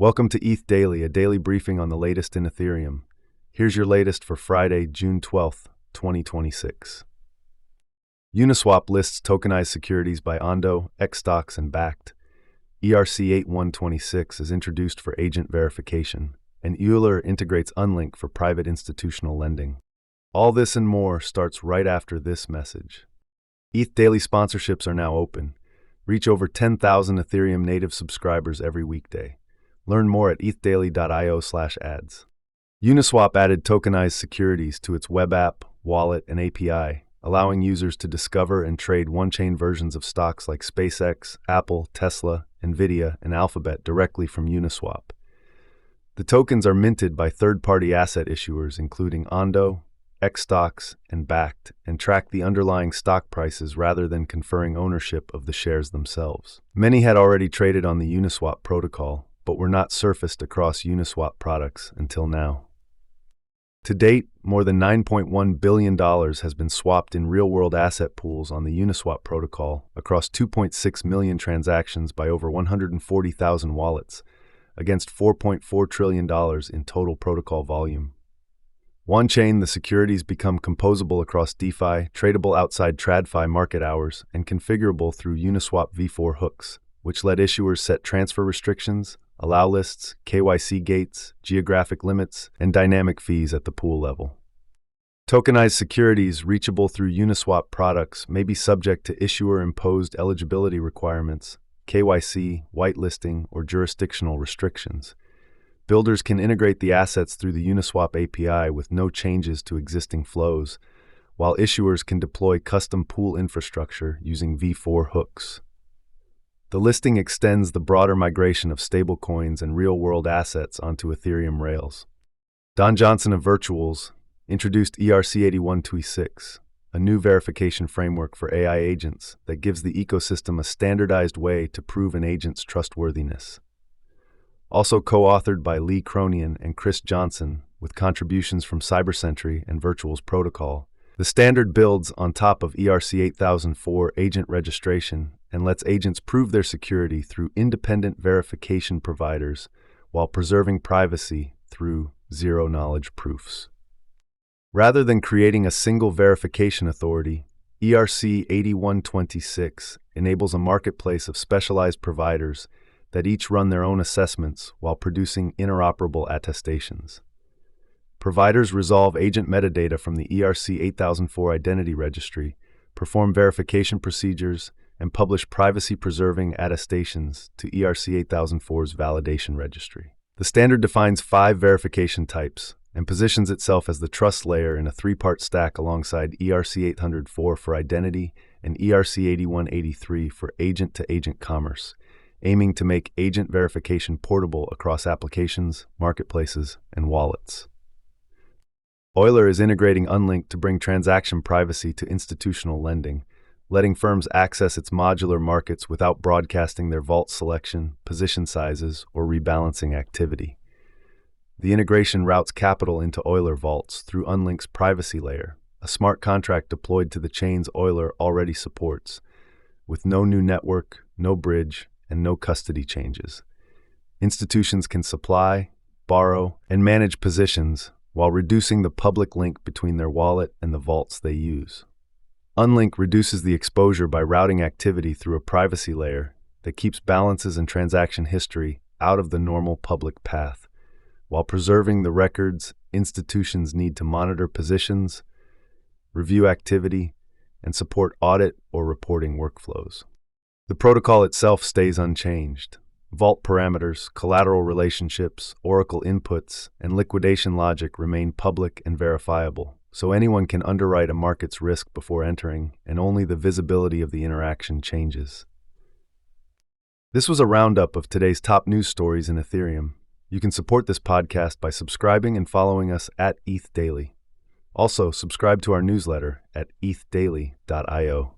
Welcome to ETH Daily, a daily briefing on the latest in Ethereum. Here's your latest for Friday, June 12th, 2026. Uniswap lists tokenized securities by Ondo, Xstocks, and Backed. ERC-8126 is introduced for agent verification, and Euler integrates Unlink for private institutional lending. All this and more starts right after this message. ETH Daily sponsorships are now open. Reach over 10,000 Ethereum native subscribers every weekday. Learn more at ethdaily.io/ads. Uniswap added tokenized securities to its web app, wallet, and API, allowing users to discover and trade one-chain versions of stocks like SpaceX, Apple, Tesla, Nvidia, and Alphabet directly from Uniswap. The tokens are minted by third-party asset issuers including Ondo, Xstocks, and Backed, and track the underlying stock prices rather than conferring ownership of the shares themselves. Many had already traded on the Uniswap protocol, but were not surfaced across Uniswap products until now. To date, more than $9.1 billion has been swapped in real-world asset pools on the Uniswap protocol across 2.6 million transactions by over 140,000 wallets, against $4.4 trillion in total protocol volume. On-chain, the securities become composable across DeFi, tradable outside TradFi market hours, and configurable through Uniswap v4 hooks, which let issuers set transfer restrictions, allow lists, KYC gates, geographic limits, and dynamic fees at the pool level. Tokenized securities reachable through Uniswap products may be subject to issuer-imposed eligibility requirements, KYC, whitelisting, or jurisdictional restrictions. Builders can integrate the assets through the Uniswap API with no changes to existing flows, while issuers can deploy custom pool infrastructure using v4 hooks. The listing extends the broader migration of stablecoins and real-world assets onto Ethereum rails. Don Johnson of Virtuals introduced ERC-8126, a new verification framework for AI agents that gives the ecosystem a standardized way to prove an agent's trustworthiness. Also co-authored by Lee Cronian and Chris Johnson, with contributions from CyberSentry and Virtuals Protocol, the standard builds on top of ERC-8004 agent registration and lets agents prove their security through independent verification providers while preserving privacy through zero-knowledge proofs. Rather than creating a single verification authority, ERC-8126 enables a marketplace of specialized providers that each run their own assessments while producing interoperable attestations. Providers resolve agent metadata from the ERC-8004 identity registry, perform verification procedures, and publish privacy-preserving attestations to ERC-8004's validation registry. The standard defines 5 verification types and positions itself as the trust layer in a 3-part stack alongside ERC-804 for identity and ERC-8183 for agent-to-agent commerce, aiming to make agent verification portable across applications, marketplaces, and wallets. Euler is integrating Unlink to bring transaction privacy to institutional lending, letting firms access its modular markets without broadcasting their vault selection, position sizes, or rebalancing activity. The integration routes capital into Euler vaults through Unlink's privacy layer, a smart contract deployed to the chains Euler already supports, with no new network, no bridge, and no custody changes. Institutions can supply, borrow, and manage positions while reducing the public link between their wallet and the vaults they use. Unlink reduces the exposure by routing activity through a privacy layer that keeps balances and transaction history out of the normal public path, while preserving the records institutions need to monitor positions, review activity, and support audit or reporting workflows. The protocol itself stays unchanged. Vault parameters, collateral relationships, Oracle inputs, and liquidation logic remain public and verifiable, so anyone can underwrite a market's risk before entering, and only the visibility of the interaction changes. This was a roundup of today's top news stories in Ethereum. You can support this podcast by subscribing and following us at ETH Daily. Also, subscribe to our newsletter at ethdaily.io.